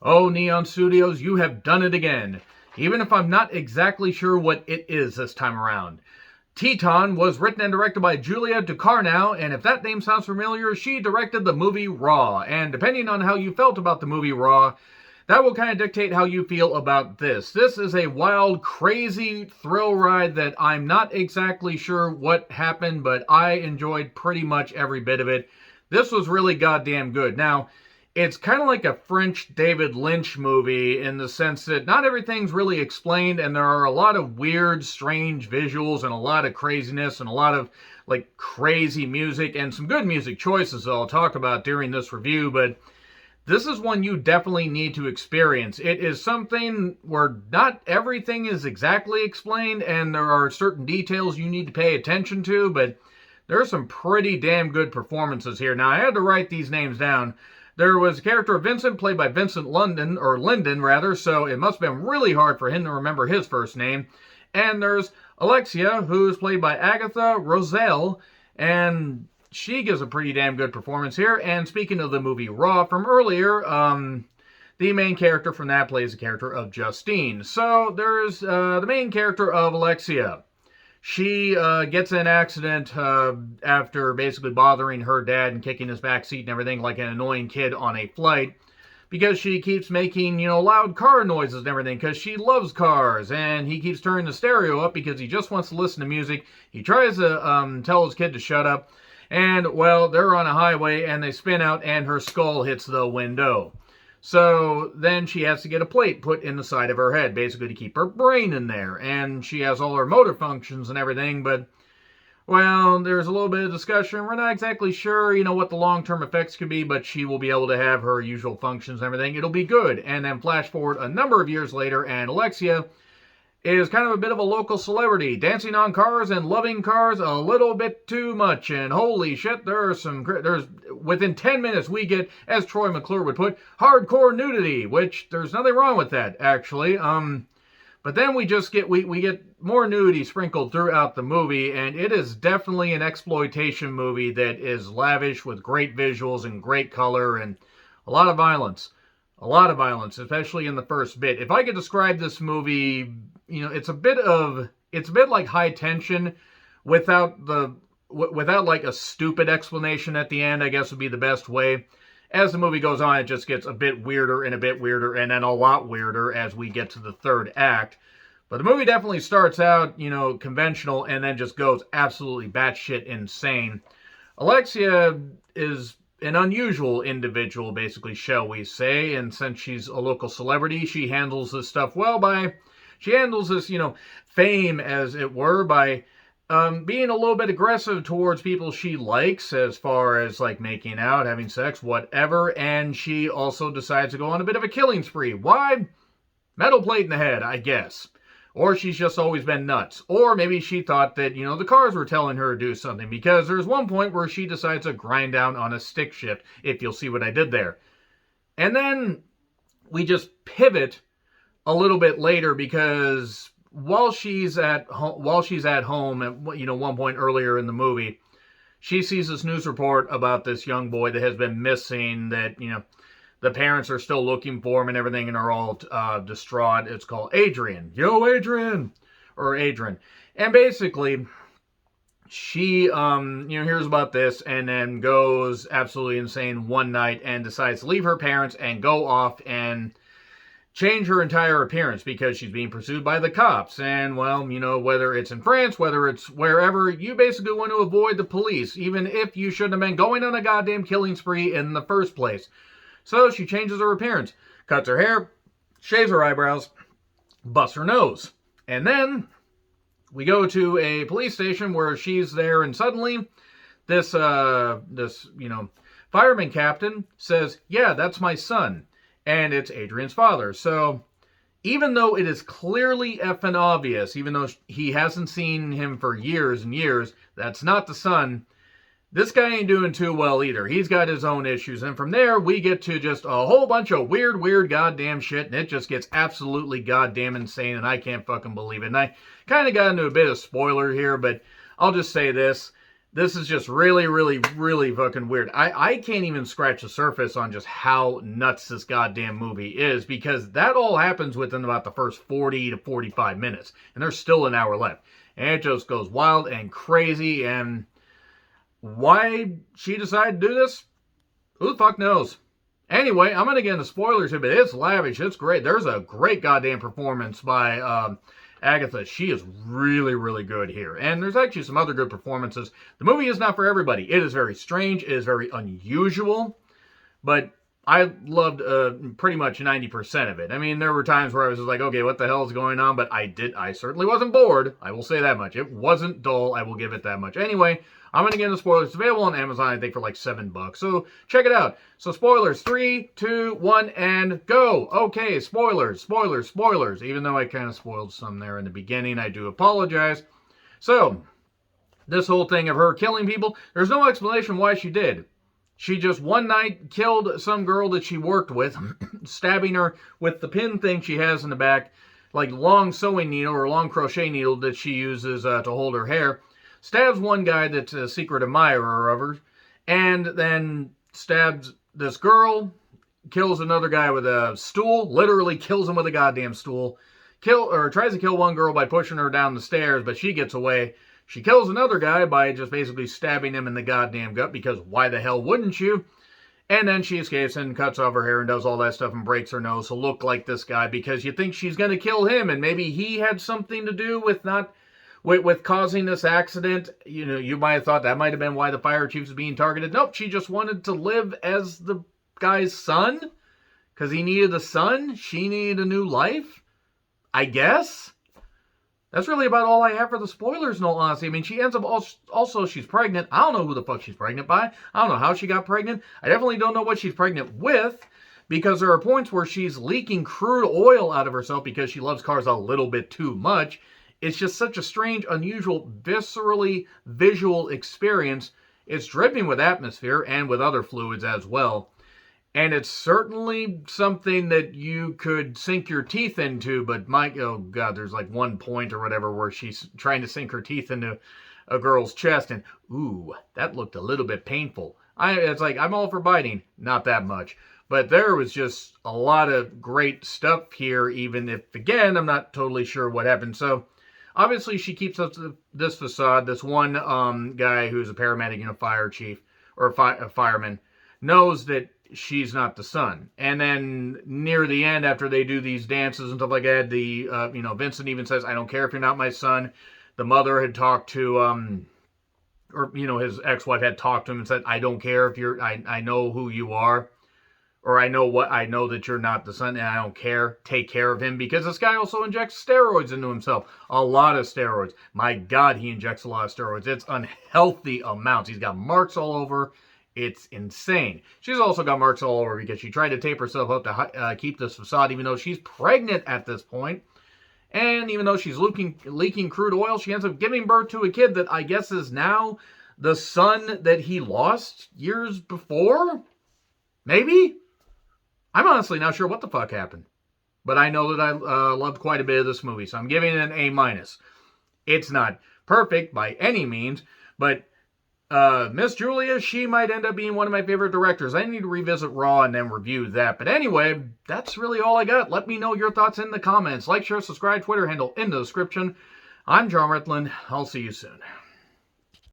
Oh, Neon Studios, you have done it again. Even if I'm not exactly sure what it is this time around. Titane was written and directed by Julia Ducournau, and if that name sounds familiar, she directed the movie Raw. And depending on how you felt about the movie Raw, that will kind of dictate how you feel about this. This is a wild, crazy thrill ride that I'm not exactly sure what happened, but I enjoyed pretty much every bit of it. This was really goddamn good. Now, it's kind of like a French David Lynch movie in the sense that not everything's really explained, and there are a lot of weird, strange visuals and a lot of craziness and a lot of like crazy music and some good music choices that I'll talk about during this review, but this is one you definitely need to experience. It is something where not everything is exactly explained, and there are certain details you need to pay attention to, but there are some pretty damn good performances here. Now, I had to write these names down. There was a character of Vincent, played by Vincent London, or Linden rather, so it must have been really hard for him to remember his first name. And there's Alexia, who's played by Agatha Roselle, and she gives a pretty damn good performance here. And speaking of the movie Raw from earlier, the main character from that plays the character of Justine. So there's the main character of Alexia. She gets in an accident after basically bothering her dad and kicking his back seat and everything like an annoying kid on a flight because she keeps making, loud car noises and everything because she loves cars, and he keeps turning the stereo up because he just wants to listen to music. He tries to tell his kid to shut up, and, well, they're on a highway and they spin out and her skull hits the window. So then she has to get a plate put in the side of her head, basically to keep her brain in there. And she has all her motor functions and everything, but, well, there's a little bit of discussion. We're not exactly sure, what the long-term effects could be, but she will be able to have her usual functions and everything. It'll be good. And then flash forward a number of years later, and Alexia is kind of a bit of a local celebrity, dancing on cars and loving cars a little bit too much. And holy shit, there's within 10 minutes we get, as Troy McClure would put, hardcore nudity, which there's nothing wrong with that, actually. But then we just get, we get more nudity sprinkled throughout the movie, and it is definitely an exploitation movie that is lavish with great visuals and great color and a lot of violence. A lot of violence, especially in the first bit. If I could describe this movie, it's a bit like High Tension without like a stupid explanation at the end, I guess would be the best way. As the movie goes on, it just gets a bit weirder and then a lot weirder as we get to the third act. But the movie definitely starts out, conventional and then just goes absolutely batshit insane. Alexia is an unusual individual, basically, shall we say, and since she's a local celebrity, she handles this stuff well she handles this, fame, as it were, by being a little bit aggressive towards people she likes, as far as, like, making out, having sex, whatever, and she also decides to go on a bit of a killing spree. Why? Metal plate in the head, I guess. Or she's just always been nuts. Or maybe she thought that, the cars were telling her to do something, because there's one point where she decides to grind down on a stick shift, if you'll see what I did there. And then we just pivot a little bit later, because while she's at home at, one point earlier in the movie, she sees this news report about this young boy that has been missing, that, the parents are still looking for him and everything and are all distraught. It's called Adrian. Yo, Adrian! Or Adrian. And basically, she, hears about this and then goes absolutely insane one night and decides to leave her parents and go off and change her entire appearance because she's being pursued by the cops. And, well, whether it's in France, whether it's wherever, you basically want to avoid the police, even if you shouldn't have been going on a goddamn killing spree in the first place. So she changes her appearance, cuts her hair, shaves her eyebrows, busts her nose. And then we go to a police station where she's there, and suddenly this fireman captain says, yeah, that's my son. And it's Adrian's father. So even though it is clearly effing obvious, even though he hasn't seen him for years and years, that's not the son. This guy ain't doing too well either. He's got his own issues. And from there, we get to just a whole bunch of weird goddamn shit. And it just gets absolutely goddamn insane. And I can't fucking believe it. And I kind of got into a bit of spoiler here, but I'll just say this. This is just really, really, really fucking weird. I can't even scratch the surface on just how nuts this goddamn movie is, because that all happens within about the first 40 to 45 minutes, and there's still an hour left. And it just goes wild and crazy, and why she decided to do this, who the fuck knows? Anyway, I'm going to get into spoilers here, but it's lavish. It's great. There's a great goddamn performance by Agatha. She is really, really good here. And there's actually some other good performances. The movie is not for everybody. It is very strange. It is very unusual. But I loved pretty much 90% of it. I mean, there were times where I was just like, okay, what the hell is going on? But I certainly wasn't bored. I will say that much. It wasn't dull. I will give it that much. Anyway, I'm going to get into spoilers. It's available on Amazon, I think, for like $7. So check it out. So spoilers, 3, 2, 1, and go. Okay, spoilers, spoilers, spoilers. Even though I kind of spoiled some there in the beginning, I do apologize. So, this whole thing of her killing people, there's no explanation why she did. She just one night killed some girl that she worked with, stabbing her with the pin thing she has in the back, like long sewing needle or long crochet needle that she uses to hold her hair. Stabs one guy that's a secret admirer of her, and then stabs this girl, kills another guy with a stool, literally kills him with a goddamn stool, tries to kill one girl by pushing her down the stairs, but she gets away. She kills another guy by just basically stabbing him in the goddamn gut, because why the hell wouldn't you? And then she escapes and cuts off her hair and does all that stuff and breaks her nose to look like this guy, because you think she's going to kill him, and maybe he had something to do with causing this accident. You know, you might have thought that might have been why the fire chief was being targeted. Nope, she just wanted to live as the guy's son, because he needed a son. She needed a new life, I guess. That's really about all I have for the spoilers, in all honesty. I mean, she ends up also, she's pregnant. I don't know who the fuck she's pregnant by. I don't know how she got pregnant. I definitely don't know what she's pregnant with, because there are points where she's leaking crude oil out of herself because she loves cars a little bit too much. It's just such a strange, unusual, viscerally visual experience. It's dripping with atmosphere and with other fluids as well. And it's certainly something that you could sink your teeth into, but oh God, there's like one point or whatever where she's trying to sink her teeth into a girl's chest, and ooh, that looked a little bit painful. It's like, I'm all for biting, not that much. But there was just a lot of great stuff here, even if, again, I'm not totally sure what happened. So, obviously, she keeps up this facade. This one guy who's a paramedic and a fire chief, or a fireman, knows that she's not the son. And then near the end, after they do these dances and stuff like that, Vincent even says, I don't care if you're not my son. The mother had talked to, his ex-wife had talked to him and said, I don't care if I know who you are. Or I know that you're not the son, and I don't care. Take care of him, because this guy also injects steroids into himself. A lot of steroids. My God, he injects a lot of steroids. It's unhealthy amounts. He's got marks all over. It's insane. She's also got marks all over because she tried to tape herself up to keep this facade, even though she's pregnant at this point. And even though she's leaking crude oil, she ends up giving birth to a kid that I guess is now the son that he lost years before? Maybe? I'm honestly not sure what the fuck happened. But I know that I loved quite a bit of this movie, so I'm giving it an A-. It's not perfect by any means, but Miss Julia, she might end up being one of my favorite directors. I need to revisit Raw and then review that. But anyway, that's really all I got. Let me know your thoughts in the comments. Like, share, subscribe, Twitter handle in the description. I'm John Ritlin. I'll see you soon.